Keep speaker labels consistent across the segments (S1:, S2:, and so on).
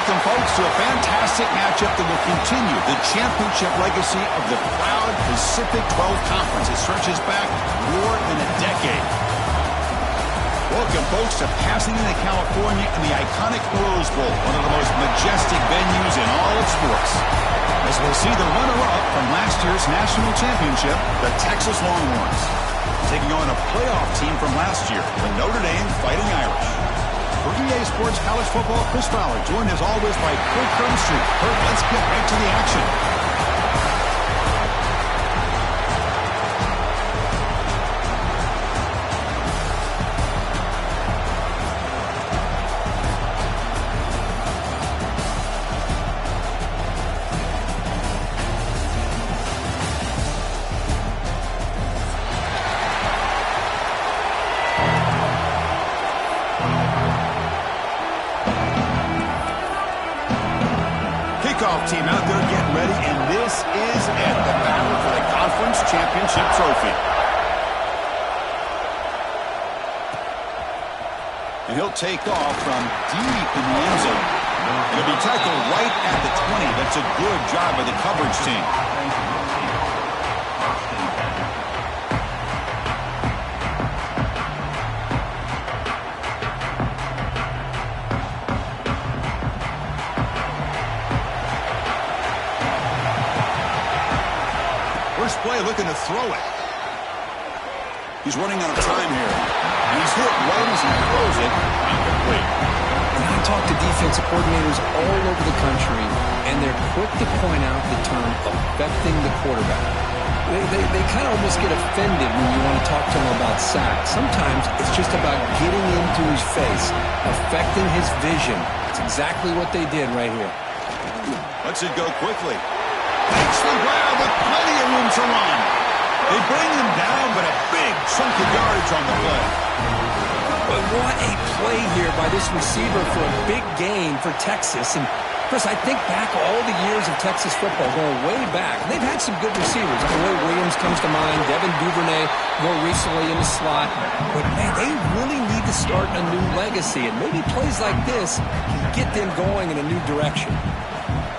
S1: Welcome, folks, to a fantastic matchup that will continue the championship legacy of the proud Pacific 12 Conference. It stretches back more than a decade. Welcome, folks, to Pasadena, California in the iconic Rose Bowl, one of the most majestic venues in all of sports. As we'll see the runner-up from last year's national championship, the Texas Longhorns, taking on a playoff team from last year, the Notre Dame Fighting Irish. For EA Sports College Football, Chris Fowler, joined as always by Kirk Crumbstreet. Kirk, let's get right to the action. Team out there getting ready, and this is it, the battle for the conference championship trophy. And he'll take off from deep in the end zone. It'll be tackled right at the 20. That's a good job by the coverage team. Play looking to throw it. He's running out of time here. And he's hit right as he throws it. Incomplete.
S2: And I talk to defensive coordinators all over the country, and they're quick to point out the term affecting the quarterback. They kind of almost get offended when you want to talk to them about sacks. Sometimes it's just about getting into his face, affecting his vision. It's exactly what they did right here.
S1: Lets it go quickly. Takes the grab with plenty of room to run. They bring him down, but a big chunk of yardage on the play.
S2: But what a play here by this receiver for a big gain for Texas. And, Chris, I think back all the years of Texas football, going way back. They've had some good receivers. Roy Williams comes to mind, Devin Duvernay more recently in the slot. But, man, they really need to start a new legacy. And maybe plays like this can get them going in a new direction.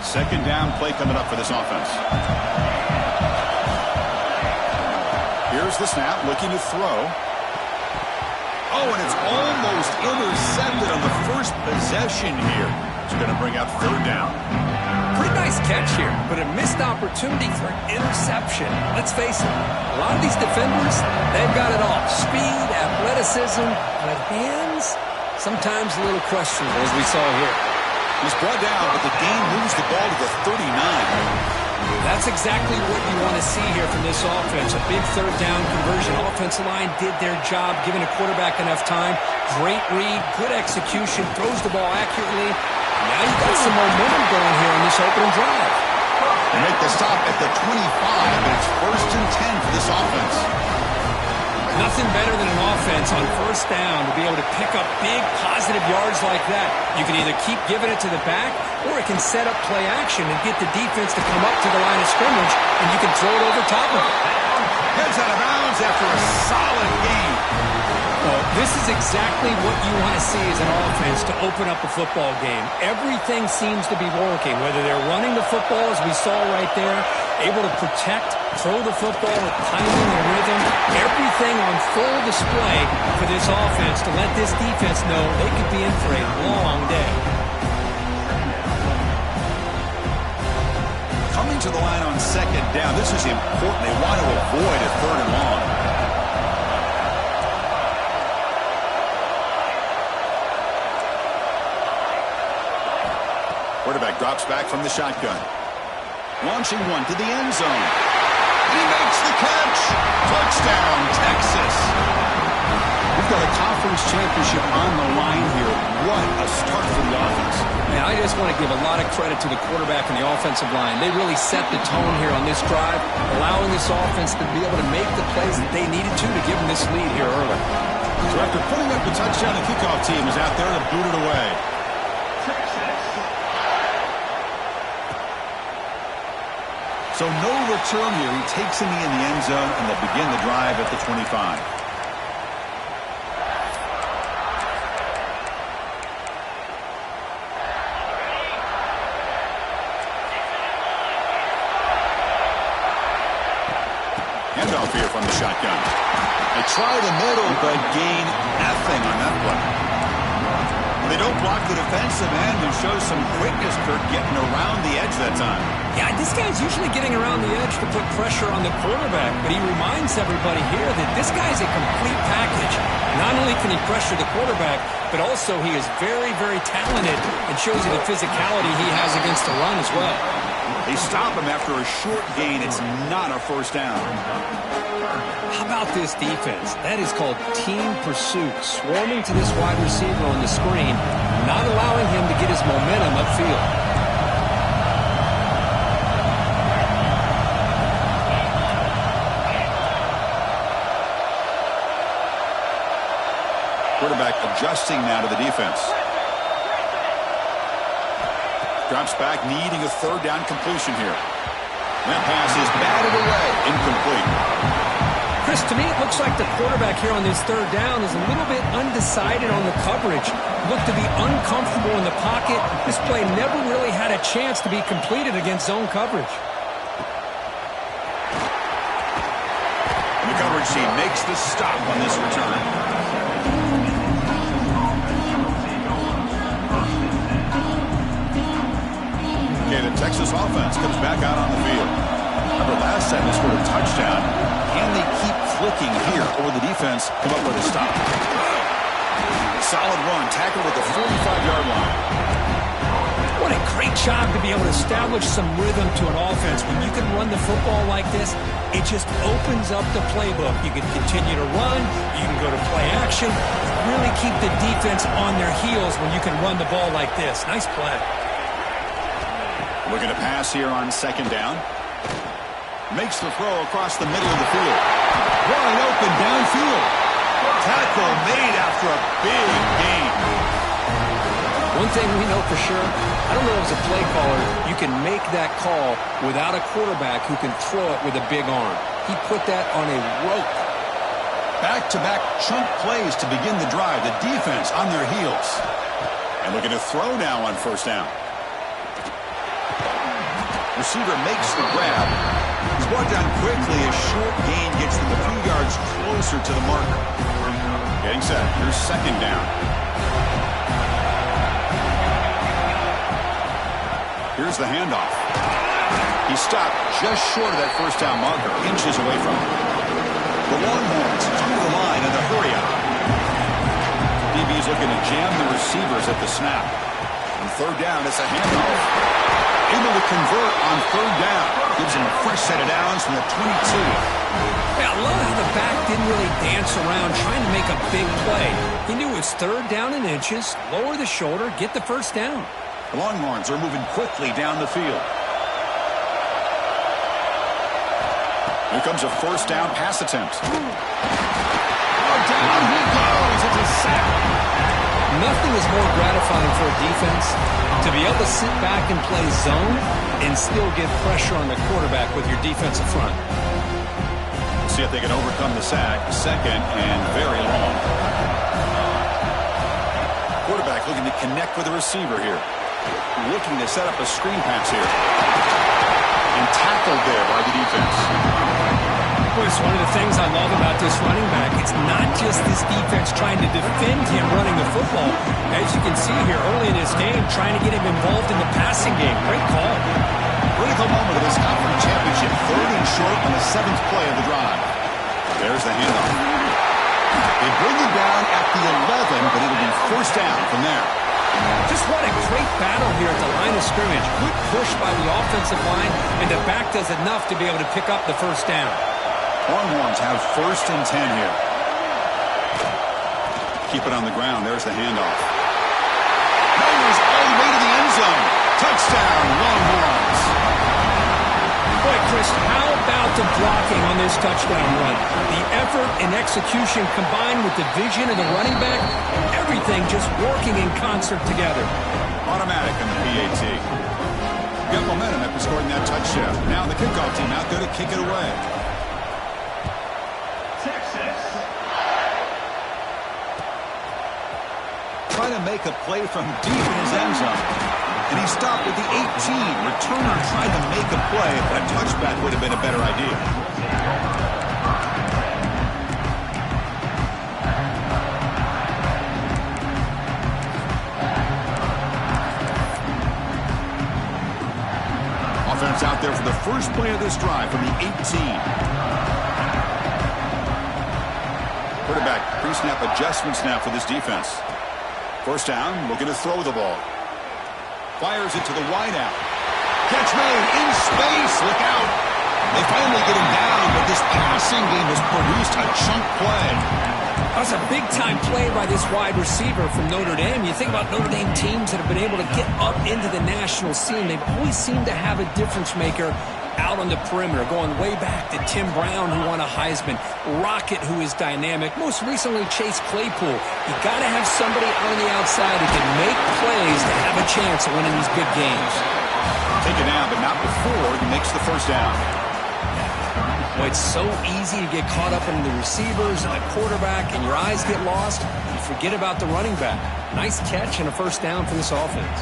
S1: Second down play coming up for this offense. Here's the snap, looking to throw. Oh, and it's almost intercepted on the first possession here. It's going to bring up third down.
S2: Pretty nice catch here, but a missed opportunity for an interception. Let's face it, a lot of these defenders, they've got it all. Speed, athleticism, but hands, sometimes a little questionable, as we saw here.
S1: He's brought down, but the game moves the ball to the 39.
S2: That's exactly what you want to see here from this offense. A big third down conversion. Offensive line did their job, giving a quarterback enough time. Great read, good execution, throws the ball accurately. Now you got some momentum going here on this opening drive.
S1: They make the stop at the 25, and it's 1st and 10 for this offense.
S2: Nothing better than an offense on first down to be able to pick up big positive yards like that. You can either keep giving it to the back, or it can set up play action and get the defense to come up to the line of scrimmage, and you can throw it over top of it.
S1: Heads out of bounds after a solid game.
S2: Well, this is exactly what you want to see as an offense to open up a football game. Everything seems to be working, whether they're running the football, as we saw right there, able to protect, throw the football with timing and rhythm. Everything on full display for this offense to let this defense know they could be in for a long day.
S1: Coming to the line on second down, this is important. They want to avoid a third and long. Quarterback drops back from the shotgun. Launching one to the end zone. He makes the catch. Touchdown, Texas. We've got a conference championship on the line here. What a start for the offense.
S2: Man, I just want to give a lot of credit to the quarterback and the offensive line. They really set the tone here on this drive, allowing this offense to be able to make the plays that they needed to give them this lead here early.
S1: So after putting up the touchdown, the kickoff team is out there to boot it away. So no return here. He takes him in the end zone, and they'll begin the drive at the 25. handoff here from the shotgun. They try the middle, but gain nothing on that play. They don't block the defensive end and show some quickness, Kirk, getting around the edge that time.
S2: Yeah, this guy's usually getting around the edge to put pressure on the quarterback, but he reminds everybody here that this guy's a complete package. Not only can he pressure the quarterback, but also he is very, very talented and shows you the physicality he has against the run as well.
S1: They stop him after a short gain. It's not a first down.
S2: How about this defense? That is called team pursuit. Swarming to this wide receiver on the screen, not allowing him to get his momentum upfield.
S1: Quarterback adjusting now to the defense. Drops back, needing a third down completion here. That pass is batted away, incomplete.
S2: Chris, to me, it looks like the quarterback here on this third down is a little bit undecided on the coverage. Looked to be uncomfortable in the pocket. This play never really had a chance to be completed against zone coverage.
S1: And the coverage team makes the stop on this return. Okay, the Texas offense comes back out on the field. Remember, last time they scored a touchdown. Can they keep clicking here, or the defense come up with a stop? Solid run, tackled at the 45-yard line.
S2: What a great job to be able to establish some rhythm to an offense. When you can run the football like this, it just opens up the playbook. You can continue to run, you can go to play action, really keep the defense on their heels when you can run the ball like this. Nice play.
S1: Looking to pass here on second down. Makes the throw across the middle of the field. Wide open downfield. Tackle made after a big gain.
S2: One thing we know for sure, I don't know as a play caller, you can make that call without a quarterback who can throw it with a big arm. He put that on a rope.
S1: Back-to-back chunk plays to begin the drive. The defense on their heels. And looking to throw now on first down. Receiver makes the grab. He's brought down quickly. A short gain gets them a few yards closer to the marker. Getting set. Here's second down. Here's the handoff. He stopped just short of that first down marker, inches away from it. The Longhorns through the line in the hurry up. DB's looking to jam the receivers at the snap. On third down, it's a handoff. Able to convert on third down. Gives him a fresh set of downs from the 22.
S2: Yeah, I love how the back didn't really dance around trying to make a big play. He knew it was third down in inches, lower the shoulder, get the first down.
S1: The Longhorns are moving quickly down the field. Here comes a first down pass attempt. Down he goes. It's a sack.
S2: Nothing is more gratifying for a defense to be able to sit back and play zone and still get pressure on the quarterback with your defensive front.
S1: See if they can overcome the sack. Second and very long. Quarterback looking to connect with the receiver here. Looking to set up a screen pass here. And tackled there by the defense.
S2: Boy, it's one of the things I love about this running back. It's not just this defense trying to defend him running the football. As you can see here early in this game, trying to get him involved in the passing game. Great call.
S1: Critical moment of this conference championship. Third and short on the 7th play of the drive. There's the handoff. They bring him down at the 11, but it'll be first down from there.
S2: Just what a great battle here at the line of scrimmage. Good push by the offensive line, and the back does enough to be able to pick up the first down.
S1: Longhorns have first and 10 here. Keep it on the ground. There's the handoff. Tigers all the way to the end zone. Touchdown, Longhorns.
S2: Boy, Chris, how about the blocking on this touchdown run? The effort and execution combined with the vision of the running back, everything just working in concert together.
S1: Automatic on the PAT. Got momentum after scoring that touchdown. Now the kickoff team out there to kick it away. Trying to make a play from deep in his end zone. And he stopped at the 18. Returner tried to make a play, but a touchback would have been a better idea. first play of this drive from the 18. Quarterback pre-snap adjustments now for this defense. First down, looking to throw the ball. Fires it to the wideout. Catch made in space. Look out. They finally get him down, but this passing game has produced a chunk play.
S2: That's a big-time play by this wide receiver from Notre Dame. You think about Notre Dame teams that have been able to get up into the national scene. They've always seemed to have a difference maker out on the perimeter, going way back to Tim Brown, who won a Heisman, Rocket, who is dynamic, most recently Chase Claypool. You got to have somebody on the outside who can make plays to have a chance of winning these big games.
S1: Take it down, but not before he makes the first down.
S2: Well, it's so easy to get caught up in the receivers and the quarterback, and your eyes get lost. You forget about the running back. Nice catch and a first down for this offense.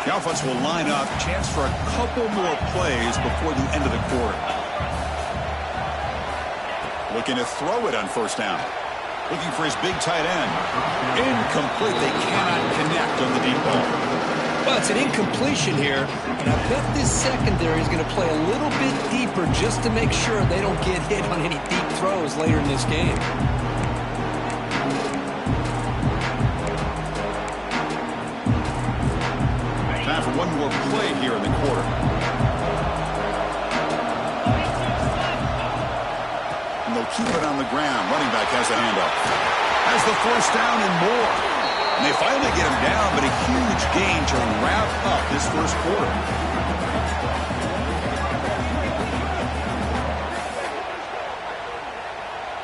S1: The offense will line up. Chance for a couple more plays before the end of the quarter. Looking to throw it on first down. Looking for his big tight end. Incomplete. They cannot connect on the deep ball.
S2: Well, it's an incompletion here, and I bet this secondary is going to play a little bit deeper just to make sure they don't get hit on any deep throws later in this game.
S1: Time for one more play here in the quarter. And they'll keep it on the ground. Running back has the handoff. Has the first down and more. And they finally get him down, but a huge gain to wrap up this first quarter.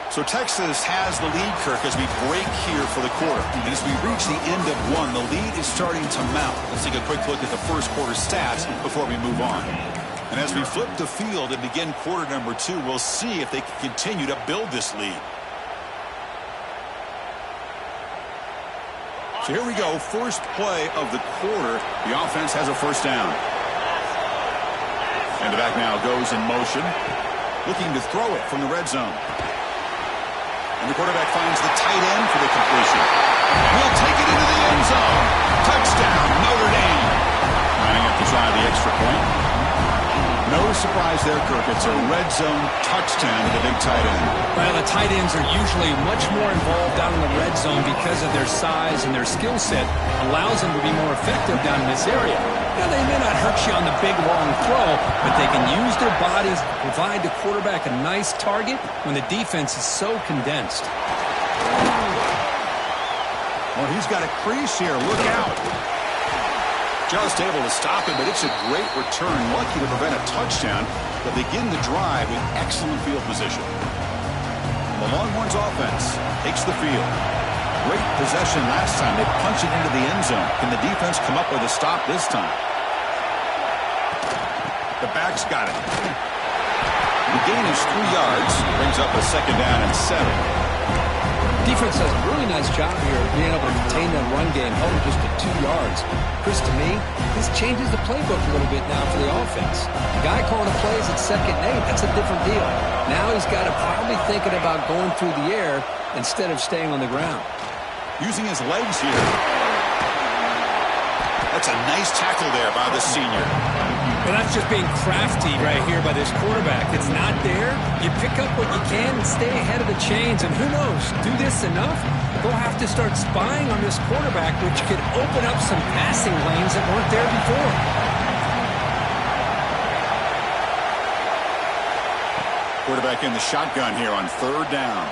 S1: So Texas has the lead, Kirk, as we break here for the quarter. And as we reach the end of one, the lead is starting to mount. Let's take a quick look at the first quarter stats before we move on. And as we flip the field and begin quarter number 2, we'll see if they can continue to build this lead. So here we go, first play of the quarter. The offense has a first down. And the back now goes in motion, looking to throw it from the red zone. And the quarterback finds the tight end for the completion. He'll take it into the end zone. Touchdown, Notre Dame. Lining up to try the extra point. No surprise there, Kirk. It's a red zone touchdown to the big tight end.
S2: Well, the tight ends are usually much more involved down in the red zone because of their size and their skill set allows them to be more effective down in this area. Now, they may not hurt you on the big, long throw, but they can use their bodies to provide the quarterback a nice target when the defense is so condensed.
S1: Well, he's got a crease here. Look out. Just able to stop it, but it's a great return. Lucky to prevent a touchdown, but begin the drive with excellent field position. The Longhorns offense takes the field. Great possession last time. They punch it into the end zone. Can the defense come up with a stop this time? The back's got it. The gain is 3 yards. Brings up a second down and 7.
S2: Defense does a really nice job here of being able to contain that run game, held just at 2 yards. Chris, to me, this changes the playbook a little bit now for the offense. The guy calling the plays at 2nd and 8, that's a different deal. Now he's got to probably thinking about going through the air instead of staying on the ground.
S1: Using his legs here. That's a nice tackle there by the senior.
S2: Well, that's just being crafty right here by this quarterback. It's not there. You pick up what you can and stay ahead of the chains. And who knows, do this enough, they'll have to start spying on this quarterback, which could open up some passing lanes that weren't there before.
S1: Quarterback in the shotgun here on 3rd down.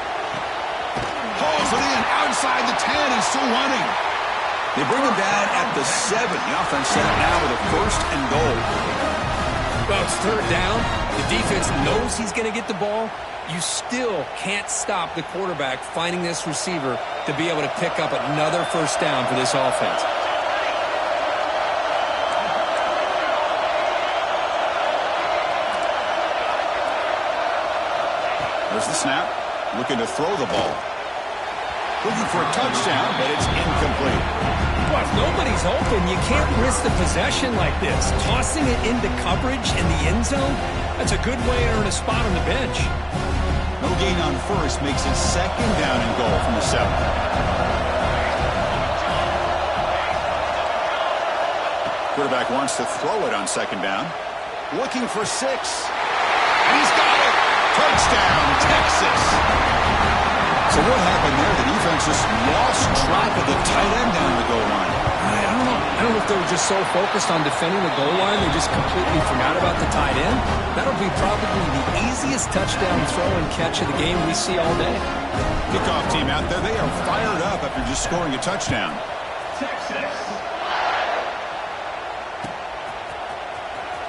S1: Hauls it in outside the 10 and still running. They bring him down at the 7. The offense set up now with a 1st and goal.
S2: Well, it's 3rd down. The defense knows he's going to get the ball. You still can't stop the quarterback finding this receiver to be able to pick up another first down for this offense.
S1: There's the snap. Looking to throw the ball. Looking for a touchdown, but it's incomplete.
S2: Well, if nobody's open, you can't risk the possession like this. Tossing it into coverage in the end zone, that's a good way to earn a spot on the bench.
S1: No gain on first makes it 2nd down and goal from the 7. Quarterback wants to throw it on second down. Looking for 6. And he's got it. Touchdown, Texas. So what happened there? The defense just lost track of the tight end down the goal line.
S2: I don't know. I don't know if they were just so focused on defending the goal line they just completely forgot about the tight end. That'll be probably the easiest touchdown throw and catch of the game we see all day.
S1: Kickoff team out there. They are fired up after just scoring a touchdown.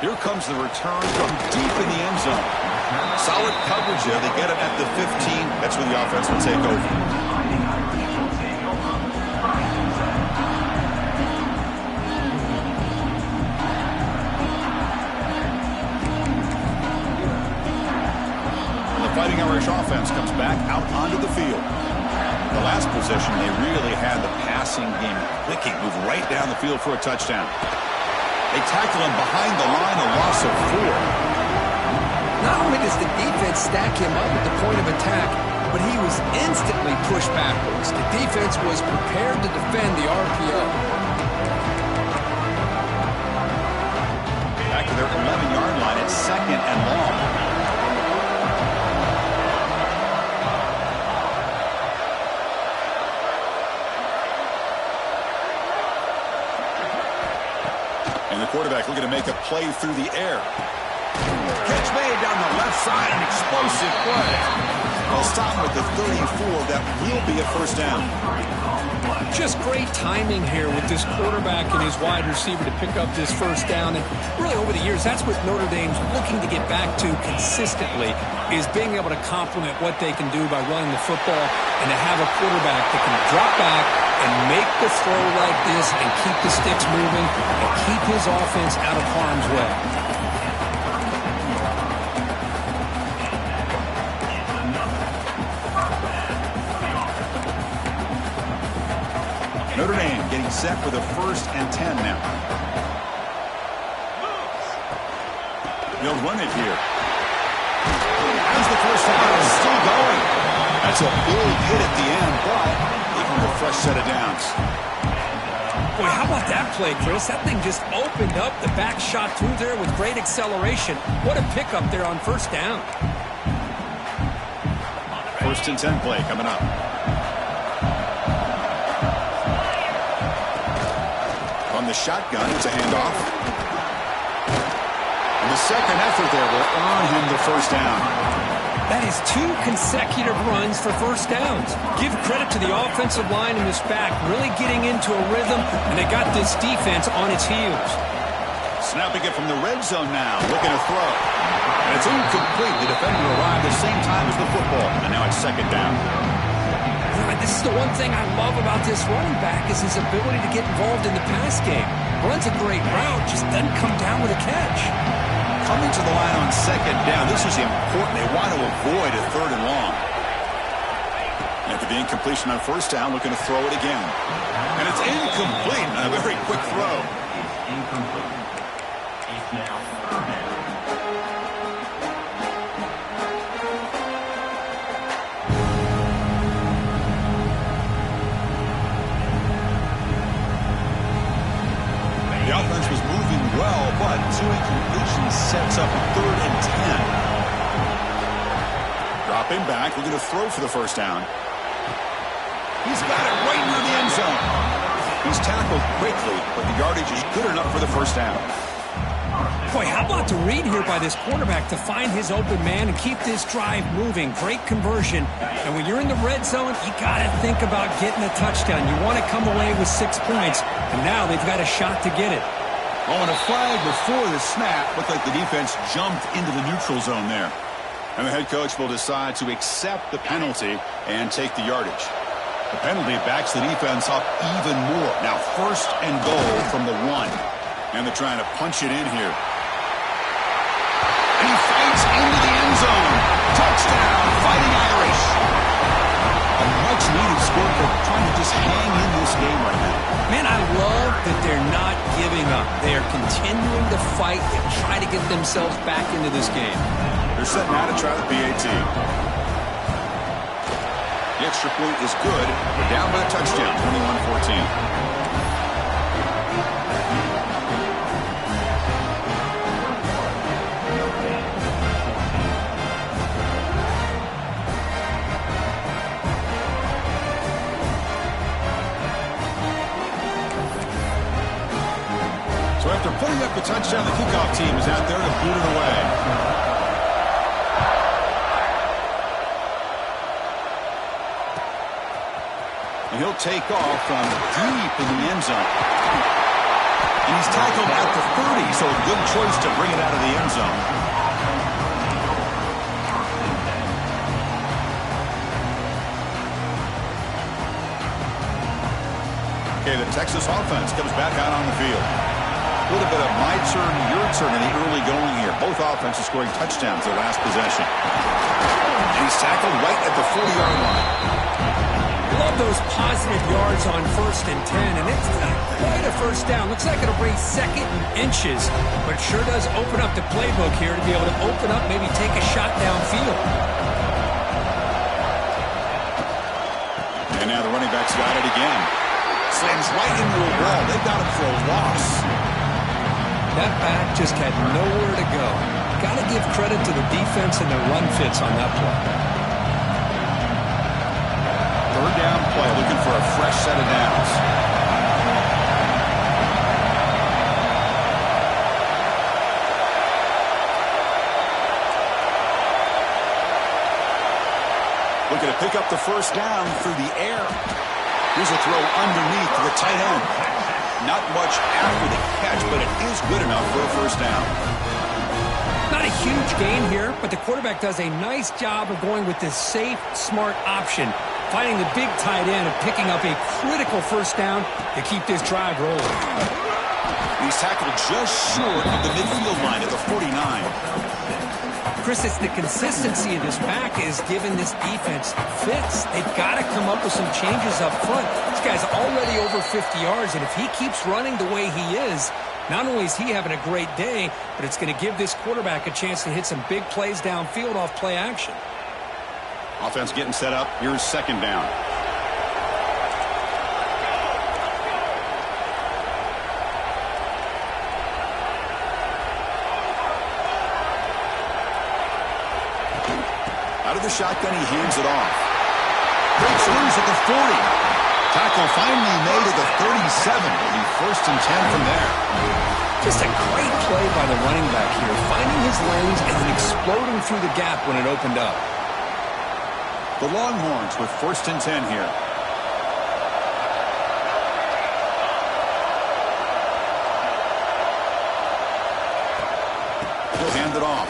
S1: Here comes the return from deep in the end zone. Solid coverage there. They get it at the 15. That's where the offense will take over. Fighting Irish offense comes back out onto the field. The last possession, they really had the passing game clicking, move right down the field for a touchdown. They tackle him behind the line, a loss of 4.
S2: Not only does the defense stack him up at the point of attack, but he was instantly pushed backwards. The defense was prepared to defend the RPO.
S1: Back to their 11-yard line, it's 2nd and long. And the quarterback looking to make a play through the air. Catch made down the left side, an explosive play. They'll stop with the 34. That will be a first down.
S2: Just great timing here with this quarterback and his wide receiver to pick up this first down. And really over the years, that's what Notre Dame's looking to get back to consistently, is being able to complement what they can do by running the football and to have a quarterback that can drop back and make the throw like this and keep the sticks moving and keep his offense out of harm's way.
S1: Notre Dame getting set for the 1st and 10 now. They'll run it here. As the first down is still going. That's a big hit at the end, but even with a fresh set of downs.
S2: Boy, how about that play, Chris? That thing just opened up. The back shot through there with great acceleration. What a pickup there on first down.
S1: 1st and 10 play coming up. From the shotgun, it's a handoff. And the second effort there will earn him the first down.
S2: That is 2 consecutive runs for first downs. Give credit to the offensive line in this back, really getting into a rhythm, and they got this defense on its heels.
S1: Snapping it from the red zone now, looking to throw. And it's incomplete. The defender arrived at the same time as the football, and now it's 2nd down.
S2: This is the one thing I love about this running back is his ability to get involved in the pass game. Runs a great route, just doesn't come down with a catch.
S1: Coming to the line on 2nd down, this is important. They want to avoid a 3rd and long. After the incompletion on first down, looking to throw it again. And it's incomplete. A very quick throw.
S3: Incomplete. It's now 3rd down.
S1: The offense was moving well, but 2 incompletions sets up a 3rd and 10. Dropping back, looking to throw for the first down. He's got it right near the end zone. He's tackled quickly, but the yardage is good enough for the first down.
S2: Boy, how about the read here by this quarterback to find his open man and keep this drive moving. Great conversion. And when you're in the red zone, you got to think about getting a touchdown. You want to come away with 6 points, and now they've got a shot to get it.
S1: Oh, and a flag before the snap. Looked like the defense jumped into the neutral zone there. And the head coach will decide to accept the penalty and take the yardage. The penalty backs the defense up even more. Now 1st and goal from the 1. And they're trying to punch it in here. And he fights into the end zone. Touchdown, Fighting Irish. A much-needed score for trying to just hang in this game right now.
S2: Man, I love that they're not giving up. They are continuing to fight and try to get themselves back into this game.
S1: They're set now to try the PAT. The extra point is good. They're down by a touchdown, 21-14. Putting up the touchdown, the kickoff team is out there to boot it away. And he'll take off from deep in the end zone. And he's tackled at the 30, so a good choice to bring it out of the end zone. Okay, the Texas offense comes back out on the field. A little bit of my turn, your turn in the early going here. Both offenses scoring touchdowns their last possession. And he's tackled right at the 40-yard line.
S2: Love those positive yards on 1st and 10, and it's not quite a first down. Looks like it'll bring 2nd and inches, but it sure does open up the playbook here to be able to open up, maybe take a shot downfield.
S1: And now the running back's got it again. Slams right into a wall. They got him for a loss.
S2: That back just had nowhere to go. Got to give credit to the defense and their run fits on that play.
S1: 3rd down play, looking for a fresh set of downs. Looking to pick up the first down through the air. Here's a throw underneath to the tight end. Not much after the catch, but it is good enough for a first down.
S2: Not a huge gain here, but the quarterback does a nice job of going with this safe, smart option, finding the big tight end and picking up a critical first down to keep this drive rolling.
S1: He's tackled just short of the midfield line at the 49.
S2: Chris, it's the consistency of this back is giving this defense fits. They've got to come up with some changes up front. This guy's already over 50 yards, and if he keeps running the way he is, not only is he having a great day, but it's going to give this quarterback a chance to hit some big plays downfield off play action.
S1: Offense getting set up. Here's 2nd down. Out of the shotgun, he hands it off. Breaks loose at the 40. Tackle finally made at the 37. It'll be 1st and 10 from there.
S2: Just a great play by the running back here, finding his lanes and then exploding through the gap when it opened up.
S1: The Longhorns with 1st and 10 here. He'll hand it off.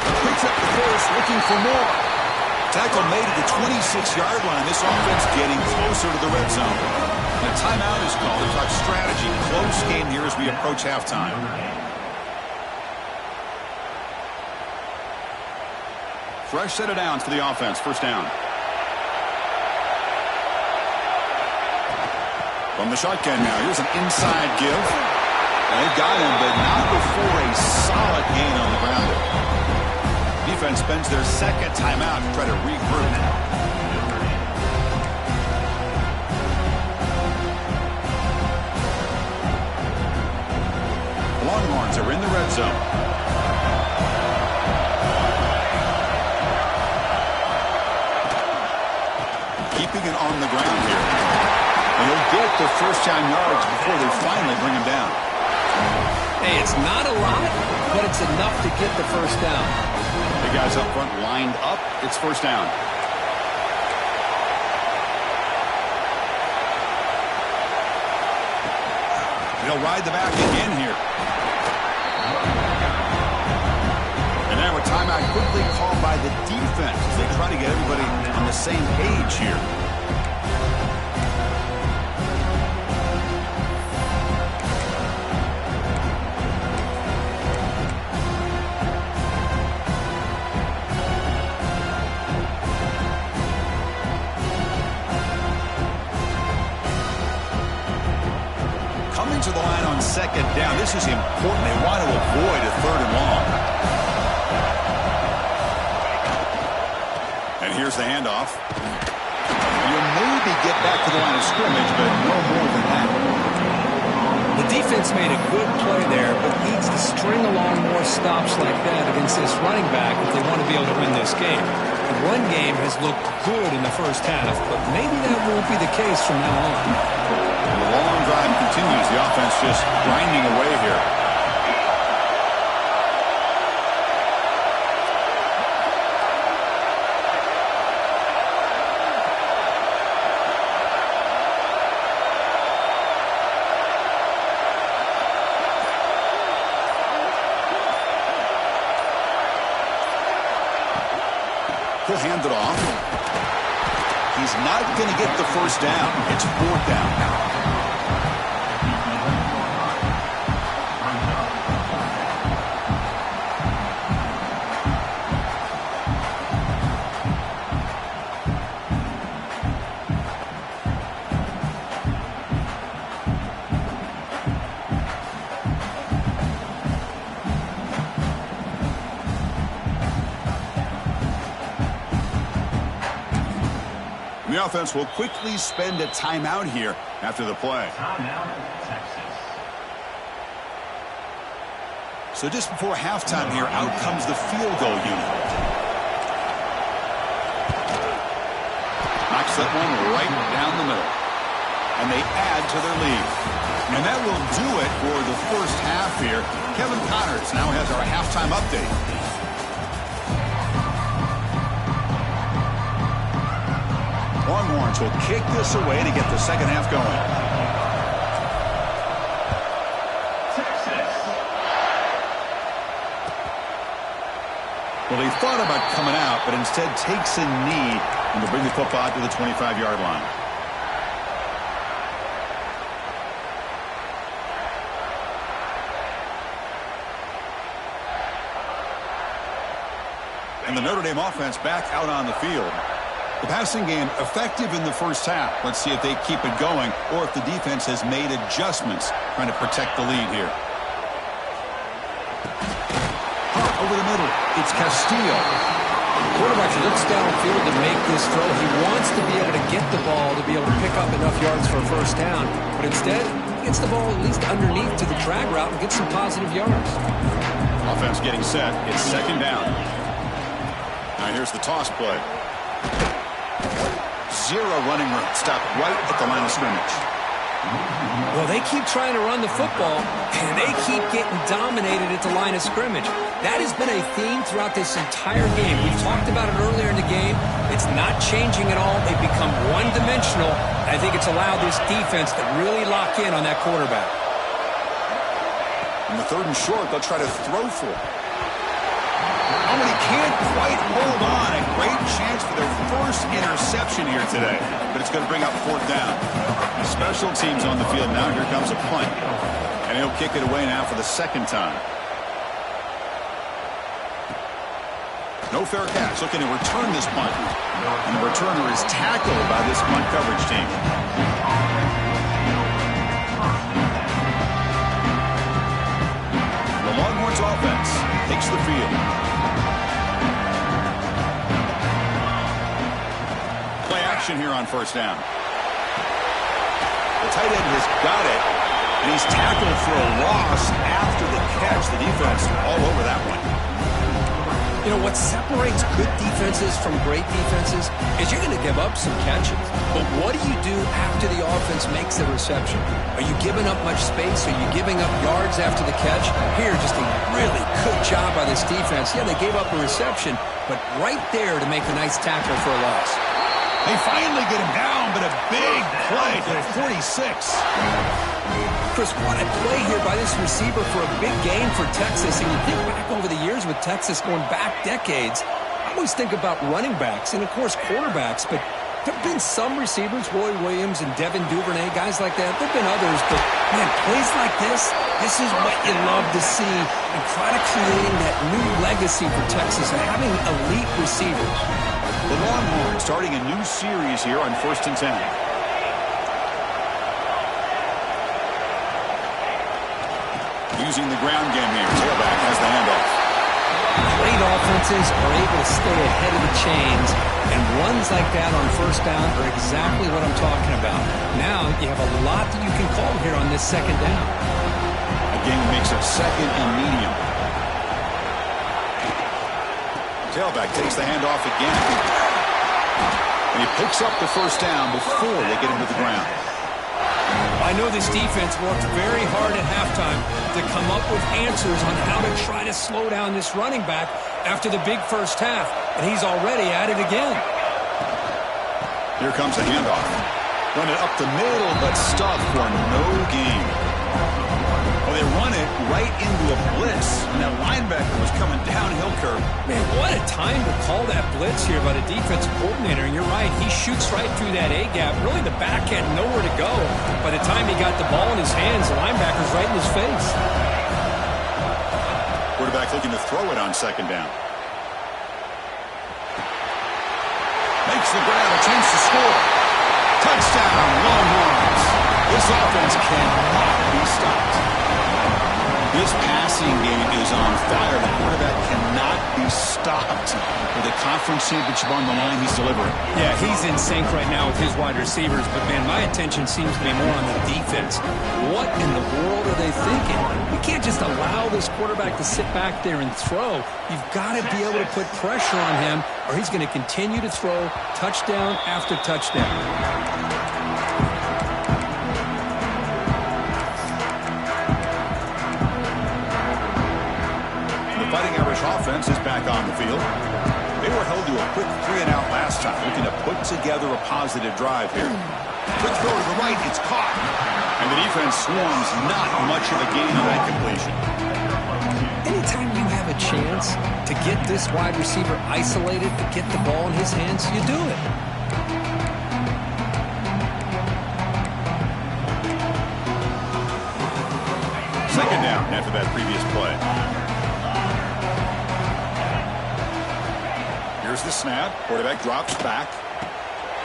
S1: Picks up the first, looking for more. Tackle made at the 26-yard line. This offense getting closer to the red zone. A timeout is called to talk strategy. Close game here as we approach halftime. Fresh set of downs for the offense. 1st down. From the shotgun now. Here's an inside give. And they've got him, but not before a solid gain on the ground. Defense spends their 2nd timeout to try to regroup. The Longhorns are in the red zone. Keeping it on the ground here. And he'll get the 1st down yards before they finally bring him down.
S2: Hey, it's not a lot, but it's enough to get the 1st down.
S1: The guys up front lined up. It's 1st down. They'll ride the back again here. And now a timeout quickly called by the defense as they try to get everybody on the same page here. To the line on 2nd down. This is important. They want to avoid a 3rd and long. And here's the handoff. You'll maybe get back to the line of scrimmage, but no more than that.
S2: The defense made a good play there, but needs to string along more stops like that against this running back if they want to be able to win this game. The run game has looked good in the 1st half, but maybe that won't be the case from now on.
S1: The long drive continues. The offense just grinding away here. He'll hand it off. He's not going to get the first down. It's fourth down. The offense will quickly spend a timeout here after the play.
S3: Timeout, Texas.
S1: So just before halftime here, out comes the field goal unit. Knocks that one right down the middle. And they add to their lead. And that will do it for the first half here. Kevin Connors now has our halftime update. Longhorns will kick this away to get the second half going.
S3: Texas.
S1: Well, he thought about coming out, but instead takes a knee and will bring the football out to the 25-yard line. And the Notre Dame offense back out on the field. The passing game effective in the first half. Let's see if they keep it going or if the defense has made adjustments trying to protect the lead here. Over the middle, it's Castillo.
S2: The quarterback looks downfield to make this throw. He wants to be able to get the ball to be able to pick up enough yards for a first down. But instead, he gets the ball at least underneath to the drag route and gets some positive yards.
S1: Offense getting set. It's second down. Now here's the toss play. Zero running room. Stopped right at the line of scrimmage.
S2: Well, they keep trying to run the football, and they keep getting dominated at the line of scrimmage. That has been a theme throughout this entire game. We've talked about it earlier in the game. It's not changing at all. They've become one-dimensional. I think it's allowed this defense to really lock in on that quarterback.
S1: In the third and short, they'll try to throw for it. Oh, and he can't quite hold on. A great chance for their first interception here today. But it's going to bring up fourth down. Special teams on the field now. Here comes a punt. And he'll kick it away now for the second time. No fair catch. Looking to return this punt. And the returner is tackled by this punt coverage team. The Longhorns offense takes the field. Play action here on first down. The tight end has got it, and he's tackled for a loss after the catch. The defense all over that one.
S2: You know, what separates good defenses from great defenses is you're going to give up some catches. But what do you do after the offense makes the reception? Are you giving up much space? Are you giving up yards after the catch? Here, just a really good job by this defense. Yeah, they gave up a reception, but right there to make a nice tackle for a loss.
S1: They finally get him down, but a big play to the 46.
S2: Chris, what a play here by this receiver for a big gain for Texas. And you think back over the years with Texas going back decades, I always think about running backs and, of course, quarterbacks. But there have been some receivers, Roy Williams and Devin Duvernay, guys like that. There have been others. But, man, plays like this is what you love to see. And kind of creating that new legacy for Texas and having elite receivers.
S1: The Longhorns starting a new series here on 1st and 10. Using the ground game here. Tailback has the handoff.
S2: Great offenses are able to stay ahead of the chains, and runs like that on first down are exactly what I'm talking about. Now you have a lot that you can call here on this second down.
S1: Again, makes it second and medium. Tailback takes the handoff again. And he picks up the first down before they get him to the ground.
S2: By I know this defense worked very hard at halftime to come up with answers on how to try to slow down this running back after the big first half, and he's already at it again.
S1: Here comes the handoff. Run it up the middle, but stuffed for no gain. Well, they run it right into a blitz, and that linebacker was coming downhill curve.
S2: Man, what a time to call that blitz here by the defensive coordinator. And you're right, he shoots right through that A-gap. Really, the back had nowhere to go. By the time he got the ball in his hands, the linebacker's right in his face.
S1: Quarterback looking to throw it on second down. Makes the grab, a chance to score. Touchdown, Longhorns. This offense cannot be stopped. This passing game is on fire. The quarterback cannot be stopped. With the conference championship on the line, he's delivering.
S2: Yeah, he's in sync right now with his wide receivers, but, man, my attention seems to be more on the defense. What in the world are they thinking? You can't just allow this quarterback to sit back there and throw. You've got to be able to put pressure on him, or he's going to continue to throw touchdown after touchdown.
S1: Fighting Irish offense is back on the field. They were held to a quick 3-and-out last time, looking to put together a positive drive here. Quick throw to the right, it's caught. And the defense swarms, not much of a gain on that completion.
S2: Anytime you have a chance to get this wide receiver isolated, to get the ball in his hands, you do it.
S1: Second down after that previous play. Here's the snap. Quarterback drops back.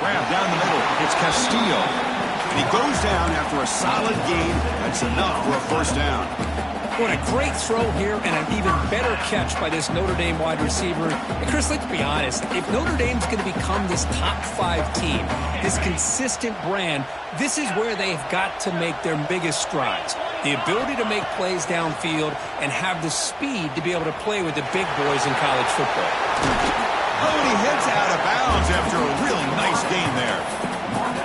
S1: Grab down the middle. It's Castillo. And he goes down after a solid gain. That's enough for a first down.
S2: What a great throw here and an even better catch by this Notre Dame wide receiver. And Chris, let's be honest. If Notre Dame's going to become this top 5 team, this consistent brand, this is where they've got to make their biggest strides. The ability to make plays downfield and have the speed to be able to play with the big boys in college football.
S1: Oh, and he heads out of bounds after a really nice gain there.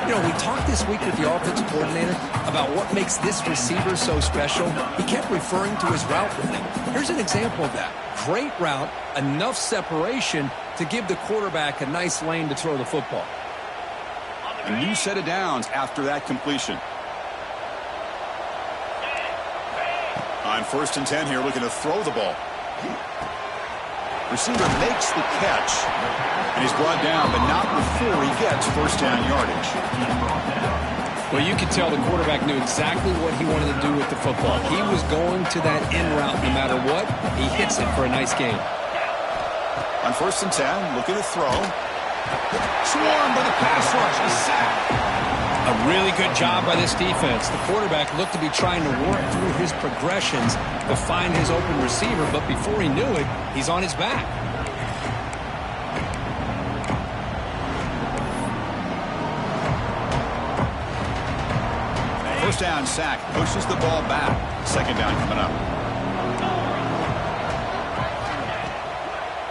S2: You know, we talked this week with the offensive coordinator about what makes this receiver so special. He kept referring to his route running. Here's an example of that. Great route, enough separation to give the quarterback a nice lane to throw the football.
S1: A new set of downs after that completion. On 1st and 10 here, looking to throw the ball. Receiver makes the catch, and he's brought down, but not before he gets first down yardage.
S2: Well, you could tell the quarterback knew exactly what he wanted to do with the football. He was going to that in route no matter what. He hits it for a nice gain.
S1: On 1st and 10, looking to throw. Swarmed by the pass rush, a sack.
S2: A really good job by this defense. The quarterback looked to be trying to work through his progressions to find his open receiver, but before he knew it, he's on his back.
S1: First down sack, pushes the ball back. Second down coming up.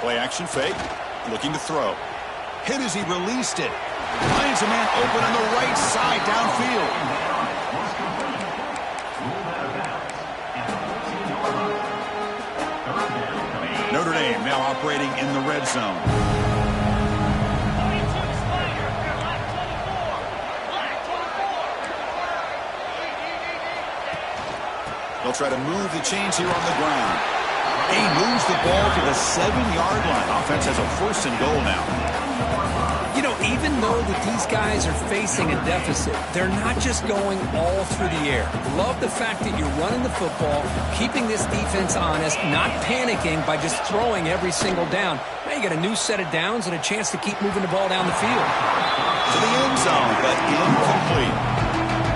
S1: Play action fake, looking to throw. Hit as he released it. Finds a man open on the right side downfield. Notre Dame now operating in the red zone. They'll try to move the chains here on the ground. He moves the ball to the 7-yard line. Offense has a 1st and goal now.
S2: You know, even though that these guys are facing a deficit, they're not just going all through the air. Love the fact that you're running the football, keeping this defense honest, not panicking by just throwing every single down. Now you got a new set of downs and a chance to keep moving the ball down the field.
S1: To the end zone, but incomplete.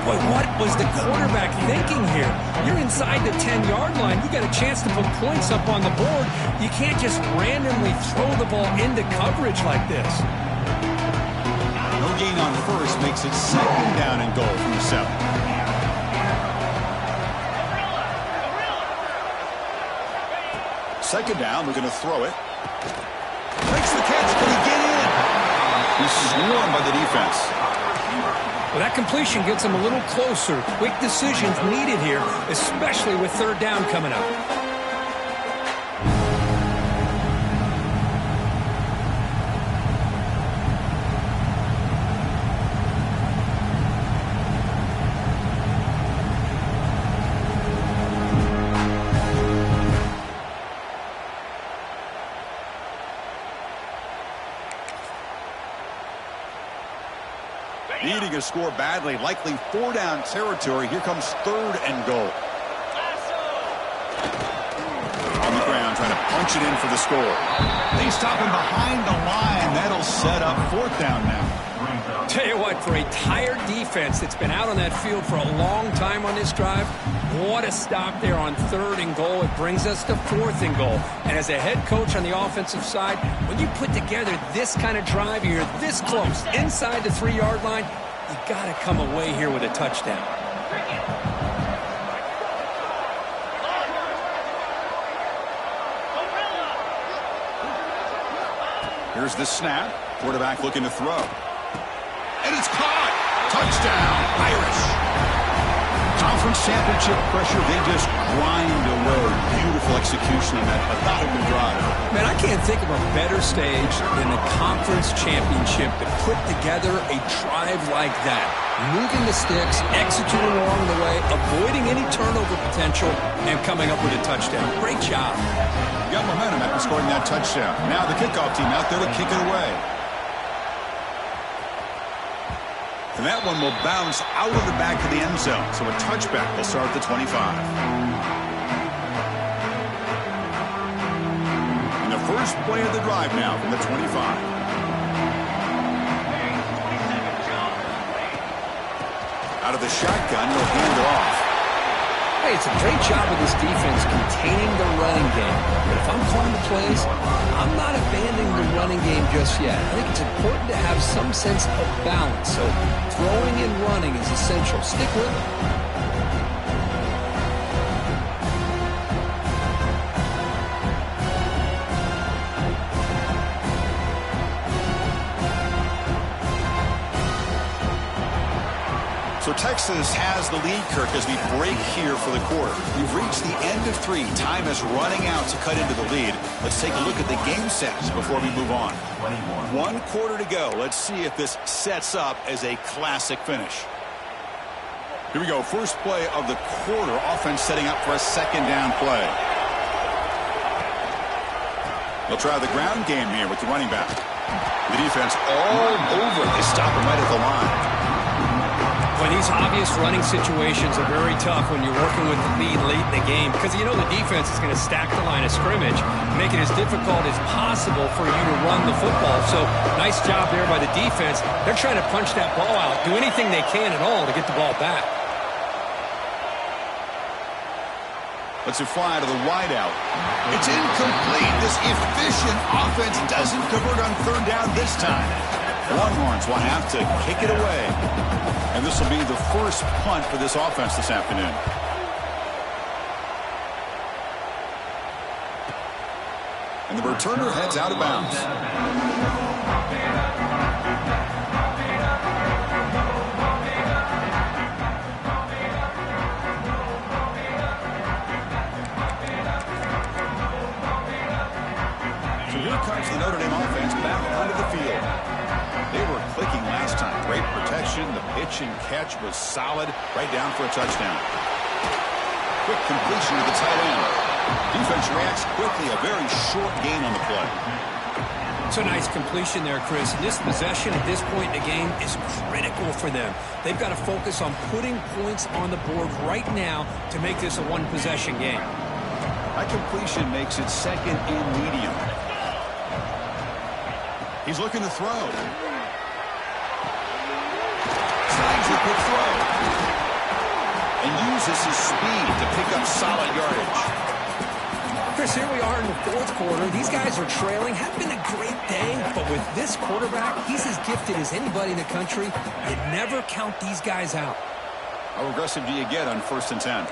S2: Boy, what was the quarterback thinking here? You're inside the 10-yard line. You got a chance to put points up on the board. You can't just randomly throw the ball into coverage like this.
S1: No gain on first makes it 2nd down and goal from the 7. Second down, we're going to throw it. Makes the catch, can he get in? He's swarmed by the defense.
S2: Well, that completion gets them a little closer. Quick decisions needed here, especially with third down coming up.
S1: Needing a score badly, likely 4-down territory. Here comes 3rd and goal. On the ground, trying to punch it in for the score. They stop him behind the line. That'll set up 4th down now.
S2: Tell you what, for a tired defense that's been out on that field for a long time on this drive, what a stop there on 3rd and goal. It brings us to 4th and goal. And as a head coach on the offensive side, when you put together this kind of drive, you're this close, inside the 3-yard line, you got to come away here with a touchdown.
S1: Here's the snap. Quarterback looking to throw. And it's caught. Touchdown, Irish. Conference championship pressure, they just grind away. Beautiful execution on that methodical drive.
S2: Man, I can't think of a better stage than the conference championship to put together a drive like that. Moving the sticks, executing along the way, avoiding any turnover potential, and coming up with a touchdown. Great job.
S1: Got momentum after scoring that touchdown. Now the kickoff team out there to kick it away. And that one will bounce out of the back of the end zone. So a touchback will start at the 25. And the first play of the drive now from the 25. Out of the shotgun, he'll hand it off.
S2: Hey, it's a great job of this defense containing the running game. But if I'm calling the plays, I'm not abandoning the running game just yet. I think it's important to have some sense of balance. So throwing and running is essential. Stick with it.
S1: So Texas has the lead, Kirk, as we break here for the quarter. We've reached the end of 3. Time is running out to cut into the lead. Let's take a look at the game sets before we move on. 1 quarter to go. Let's see if this sets up as a classic finish. Here we go. First play of the quarter. Offense setting up for a 2nd down play. They'll try the ground game here with the running back. The defense all over. They stop him right at the line.
S2: Well, these obvious running situations are very tough when you're working with the lead late in the game because you know the defense is going to stack the line of scrimmage, make it as difficult as possible for you to run the football. So nice job there by the defense. They're trying to punch that ball out, do anything they can at all to get the ball back.
S1: Let's fly to the wideout. It's incomplete. This efficient offense doesn't convert on 3rd down this time. Longhorns will have to kick it away. And this will be the first punt for this offense this afternoon. And the returner heads out of bounds. So here comes the Notre Dame offense back onto the field. They were clicking last time. Great protection. The pitch and catch was solid. Right down for a touchdown. Quick completion to the tight end. Defense reacts quickly. A very short gain on the play.
S2: So nice completion there, Chris. And this possession at this point in the game is critical for them. They've got to focus on putting points on the board right now to make this a one-possession game.
S1: That completion makes it 2nd and medium. He's looking to throw. Slides the quick throw. And uses his speed to pick up solid yardage.
S2: Chris, here we are in the 4th quarter. These guys are trailing. Had been a great day, but with this quarterback, he's as gifted as anybody in the country. You never count these guys out.
S1: How aggressive do you get on 1st and 10?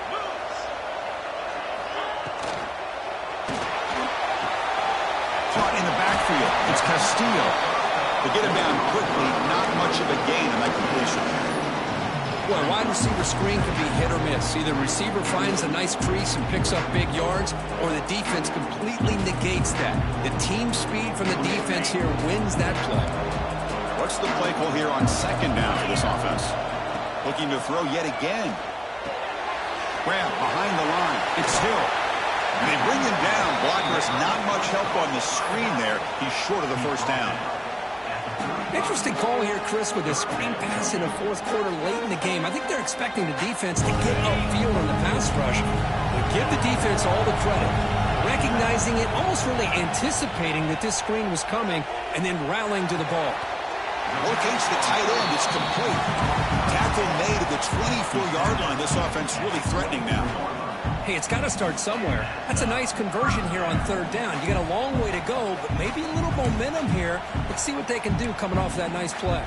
S1: Caught in the backfield. It's Castillo. To get him down quickly, not much of a gain in that completion.
S2: Boy, wide receiver screen can be hit or miss. Either receiver finds a nice crease and picks up big yards, or the defense completely negates that. The team speed from the defense here wins that play.
S1: What's the play call here on second down for this offense? Looking to throw yet again. Graham behind the line. It's Hill. And they bring him down. Blocker's not much help on the screen there. He's short of the first down.
S2: Interesting call here, Chris, with a screen pass in the fourth quarter late in the game. I think they're expecting the defense to get upfield in the pass rush. But give the defense all the credit. Recognizing it, almost really anticipating that this screen was coming, and then rallying to the ball.
S1: Locates the tight end. It's complete. Tackle made at the 24-yard line. This offense really threatening now.
S2: Hey, it's got to start somewhere. That's a nice conversion here on third down. You got a long way to go, but maybe a little momentum here. Let's see what they can do coming off that nice play.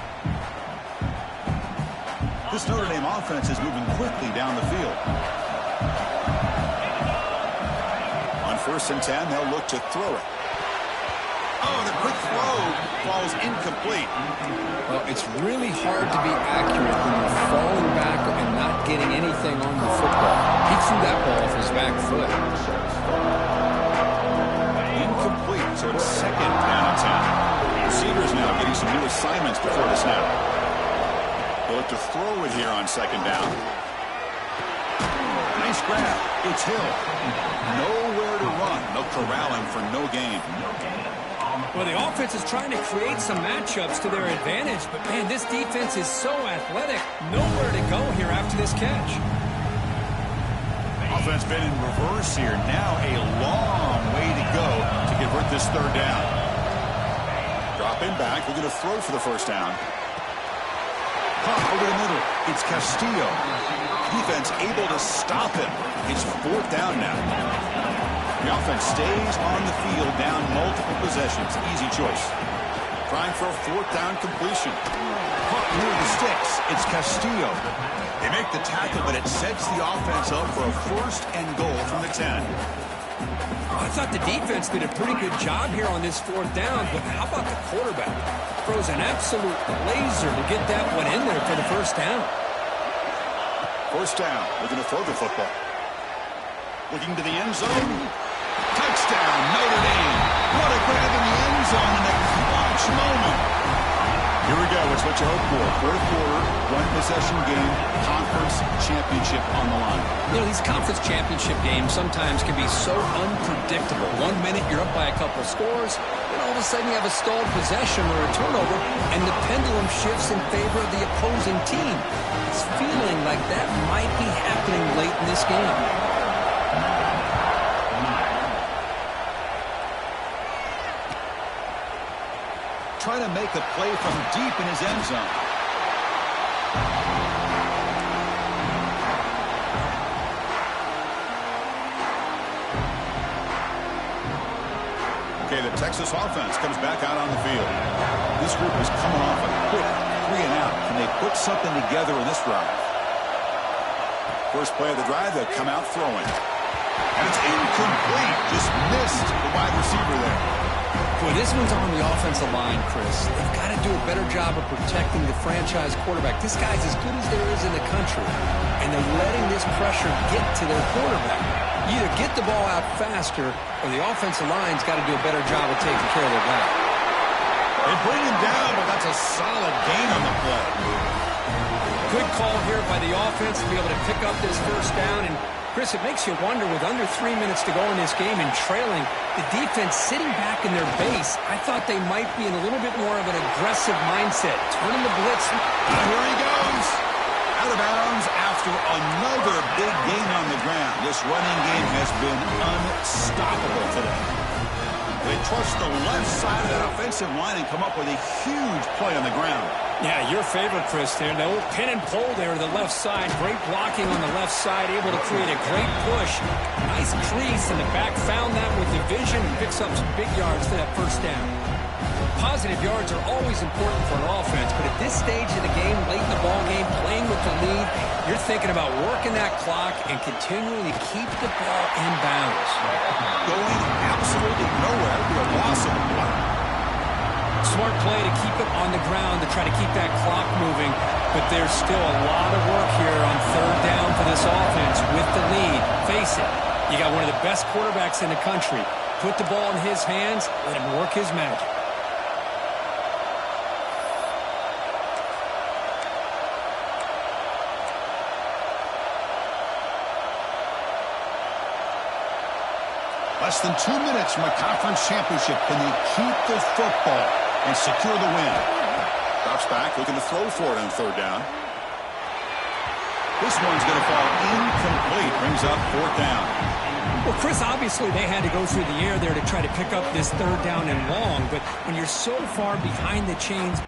S1: This Notre Dame offense is moving quickly down the field. On 1st and 10, they'll look to throw it. Oh, the quick throw falls incomplete.
S2: Well, it's really hard to be accurate when you're falling back and not getting anything on the football. He threw that ball off his back foot.
S1: Incomplete, so it's second down and 10. Receivers now getting some new assignments before the snap. They'll look to throw it here on second down. Nice grab. It's Hill. Nowhere to run. No corralling for no gain.
S2: Well, the offense is trying to create some matchups to their advantage, but, man, this defense is so athletic. Nowhere to go here after this catch.
S1: Offense been in reverse here. Now a long way to go to convert this third down. Dropping back. We're going to throw for the first down. Pump over the middle. It's Castillo. Defense able to stop him. It's fourth down now. The offense stays on the field down multiple possessions. Easy choice. Trying for a fourth down completion. Caught near the sticks. It's Castillo. They make the tackle, but it sets the offense up for a first and goal from the 10.
S2: I thought the defense did a pretty good job here on this fourth down, but how about the quarterback? Throws an absolute laser to get that one in there for the first down.
S1: First down. Looking to throw the football. Looking to the end zone. Touchdown, Notre Dame. What a grab in the end zone in a clutch moment. Here we go. It's what you hope for. Fourth quarter, one-possession game, conference championship on the line.
S2: You know, these conference championship games sometimes can be so unpredictable. 1 minute you're up by a couple scores, then all of a sudden you have a stalled possession or a turnover, and the pendulum shifts in favor of the opposing team. It's feeling like that might be happening late in this game.
S1: Trying to make a play from deep in his end zone. Okay, the Texas offense comes back out on the field. This group is coming off a quick 3 and out. Can they put something together in this drive? First play of the drive, they'll come out throwing. And it's incomplete. Just missed the wide receiver there.
S2: Boy, this one's on the offensive line, Chris. They've got to do a better job of protecting the franchise quarterback. This guy's as good as there is in the country, and they're letting this pressure get to their quarterback. You either get the ball out faster, or the offensive line's got to do a better job of taking care of their back.
S1: They bring him down, but that's a solid gain on the play.
S2: Good call here by the offense to be able to pick up this first down. And, Chris, it makes you wonder, with under 3 minutes to go in this game and trailing, the defense sitting back in their base, I thought they might be in a little bit more of an aggressive mindset, turning the blitz.
S1: Here he goes. Out of bounds after another big gain on the ground. This running game has been unstoppable today. They trust the left side of that offensive line and come up with a huge play on the ground.
S2: Yeah, your favorite, Chris, there. No pin and pull there to the left side. Great blocking on the left side, able to create a great push. Nice crease, and the back found that with the vision and picks up some big yards for that first down. Positive yards are always important for an offense, but at this stage of the game, late in the ball game, playing with the lead, you're thinking about working that clock and continuing to keep the ball in bounds.
S1: Going absolutely nowhere to a loss of 1.
S2: Smart play to keep it on the ground to try to keep that clock moving. But there's still a lot of work here on third down for this offense with the lead. Face it, you got one of the best quarterbacks in the country. Put the ball in his hands, let him work his magic.
S1: Less than 2 minutes from a conference championship. Can they keep the football and secure the win? Drops back, looking to throw for it on third down. This one's going to fall incomplete. Brings up fourth down.
S2: Well, Chris, obviously they had to go through the air there to try to pick up this third down and long. But when you're so far behind the chains,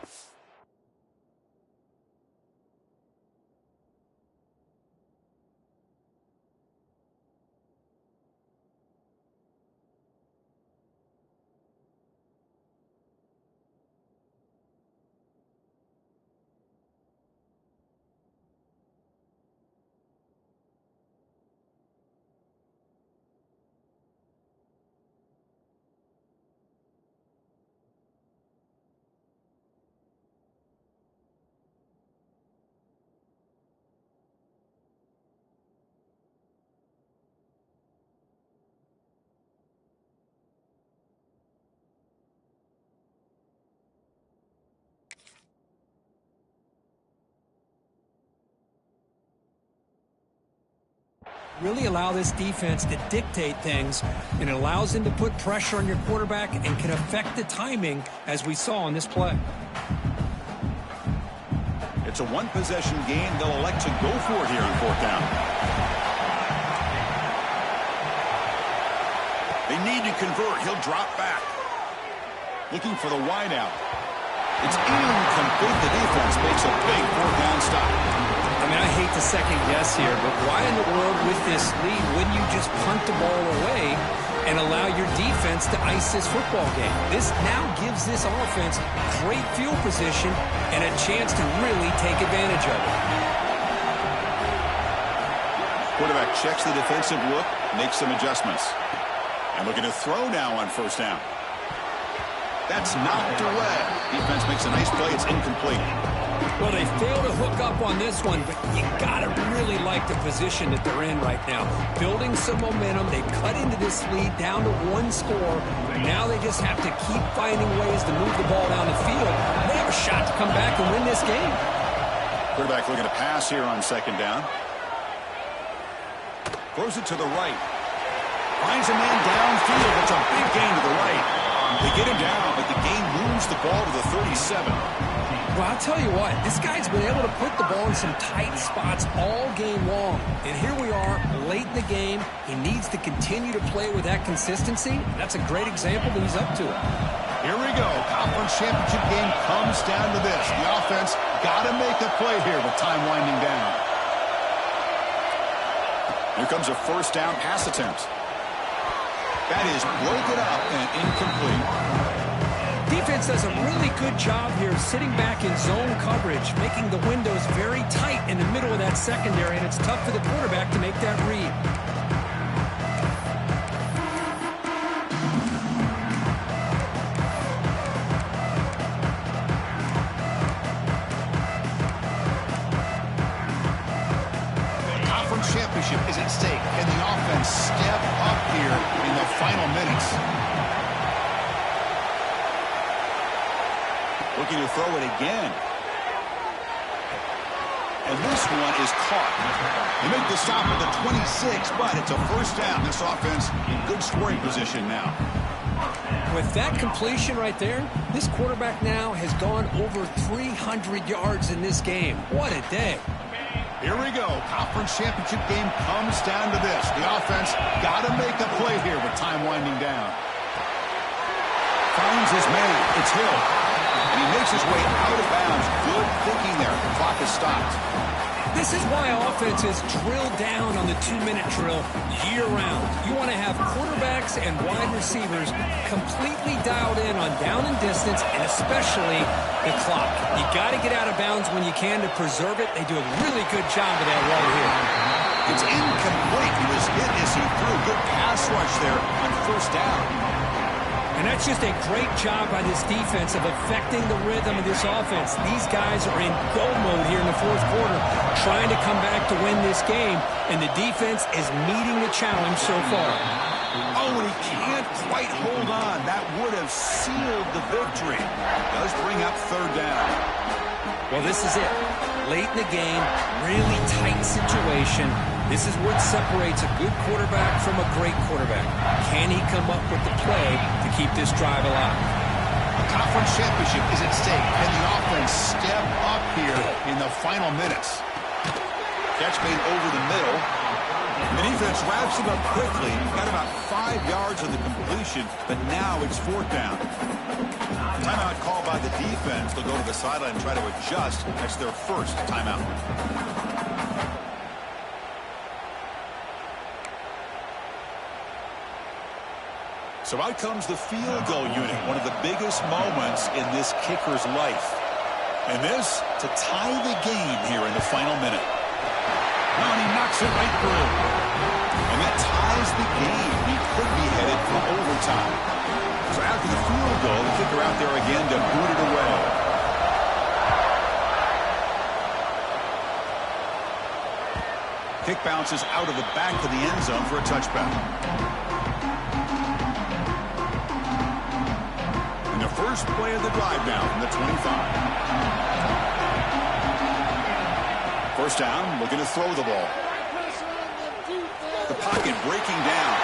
S2: really allow this defense to dictate things, and it allows them to put pressure on your quarterback and can affect the timing, as we saw on this play.
S1: It's a one-possession game. They'll elect to go for it here on fourth down. They need to convert. He'll drop back. Looking for the wideout. It's incomplete. The defense makes a big fourth down stop.
S2: I mean, I hate to second guess here, but why in the world with this lead wouldn't you just punt the ball away and allow your defense to ice this football game? This now gives this offense great field position and a chance to really take advantage of it.
S1: Quarterback checks the defensive look, makes some adjustments. And looking to throw now on first down. That's knocked away. Defense makes a nice play. It's incomplete.
S2: Well, they failed to hook up on this one, but you got to really like the position that they're in right now. Building some momentum. They cut into this lead down to one score. Now they just have to keep finding ways to move the ball down the field. They have a shot to come back and win this game.
S1: Quarterback looking to pass here on second down. Throws it to the right. Finds a man downfield. It's a big gain to the right. They get him down, but the game moves the ball to the 37.
S2: Well, I'll tell you what, this guy's been able to put the ball in some tight spots all game long. And here we are, late in the game. He needs to continue to play with that consistency. That's a great example that he's up to it.
S1: Here we go. Conference championship game comes down to this. The offense got to make a play here with time winding down. Here comes a first down pass attempt. That is broken up and incomplete.
S2: Defense does a really good job here sitting back in zone coverage, making the windows very tight in the middle of that secondary, and it's tough for the quarterback to make that read.
S1: The conference championship is at stake. Can the offense step up here in the final minutes? Looking to throw it again. And this one is caught. They make the stop at the 26, but it's a first down. This offense in good scoring position now.
S2: With that completion right there, this quarterback now has gone over 300 yards in this game. What a day.
S1: Here we go. Conference championship game comes down to this. The offense got to make a play here with time winding down. Finds his man. It's Hill. And he makes his way out of bounds. Good thinking there. The clock is stopped.
S2: This is why offenses drill down on the 2-minute drill year-round. You want to have quarterbacks and wide receivers completely dialed in on down and distance, and especially the clock. You got to get out of bounds when you can to preserve it. They do a really good job of that right here.
S1: It's incomplete. He was hit as he threw. Good pass rush there on first down.
S2: And that's just a great job by this defense of affecting the rhythm of this offense. These guys are in go mode here in the fourth quarter, trying to come back to win this game, and the defense is meeting the challenge so far.
S1: Oh, and he can't quite hold on. That would have sealed the victory. Does bring up third down.
S2: Well, this is it. Late in the game, really tight situation. This is what separates a good quarterback from a great quarterback. Can he come up with the play to keep this drive alive?
S1: A conference championship is at stake. Can the offense step up here in the final minutes? Catch made over the middle. The defense wraps him up quickly. Got about 5 yards of the completion, but now it's fourth down. Timeout called by the defense. They'll go to the sideline and try to adjust. That's their first timeout. So out comes the field goal unit, one of the biggest moments in this kicker's life. And this to tie the game here in the final minute. Oh, and he knocks it right through. And that ties the game. He could be headed for overtime. So after the field goal, the kicker out there again to boot it away. Kick bounces out of the back of the end zone for a touchback. And the first play of the drive now from the 25. First down, looking to throw the ball. The pocket breaking down.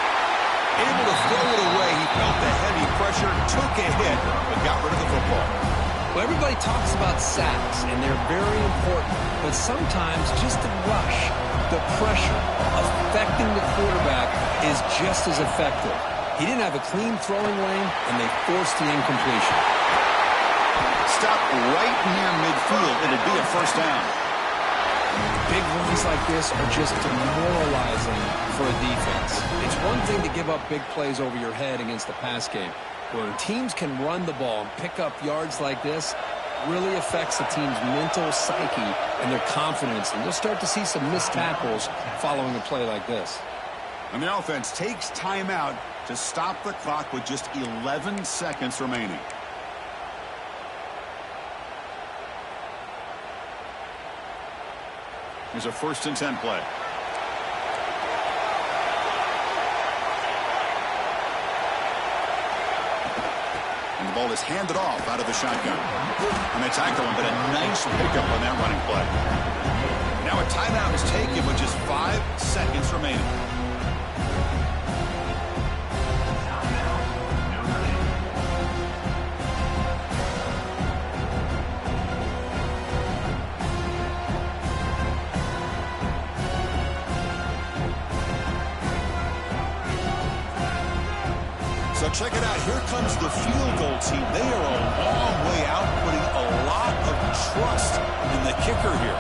S1: Able to throw it away. He felt the heavy pressure, took a hit, but got rid of the football.
S2: Well, everybody talks about sacks, and they're very important. But sometimes just the rush, the pressure, affecting the quarterback is just as effective. He didn't have a clean throwing lane, and they forced the incompletion.
S1: Stop right near midfield, and it'd be a first down.
S2: Big runs like this are just demoralizing for a defense. It's one thing to give up big plays over your head against the pass game. When teams can run the ball and pick up yards like this, really affects the team's mental psyche and their confidence. And you'll start to see some missed tackles following a play like this.
S1: And the offense takes timeout to stop the clock with just 11 seconds remaining. Here's a 1st and 10 play. And the ball is handed off out of the shotgun. And they tackle him, but a nice pickup on that running play. Now a timeout is taken with just 5 seconds remaining. So check it out. Here comes the field goal team. They are a long way out, putting a lot of trust in the kicker here.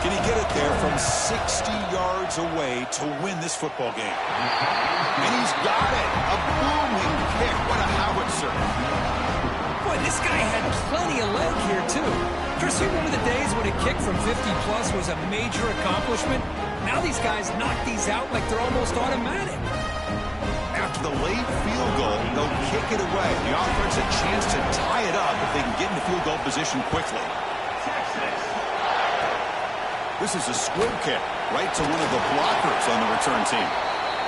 S1: Can he get it there from 60 yards away to win this football game? And he's got it. A booming kick. What a howitzer.
S2: Boy, this guy had plenty of leg here, too. Chris, you remember the days when a kick from 50-plus was a major accomplishment? Now these guys knock these out like they're almost automatic.
S1: After the late field goal, they'll kick it away. The offense a chance to tie it up if they can get into field goal position quickly. This is a squib kick right to one of the blockers on the return team.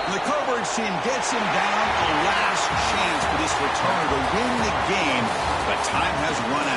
S1: And the coverage team gets him down. A last chance for this returner to win the game, but time has run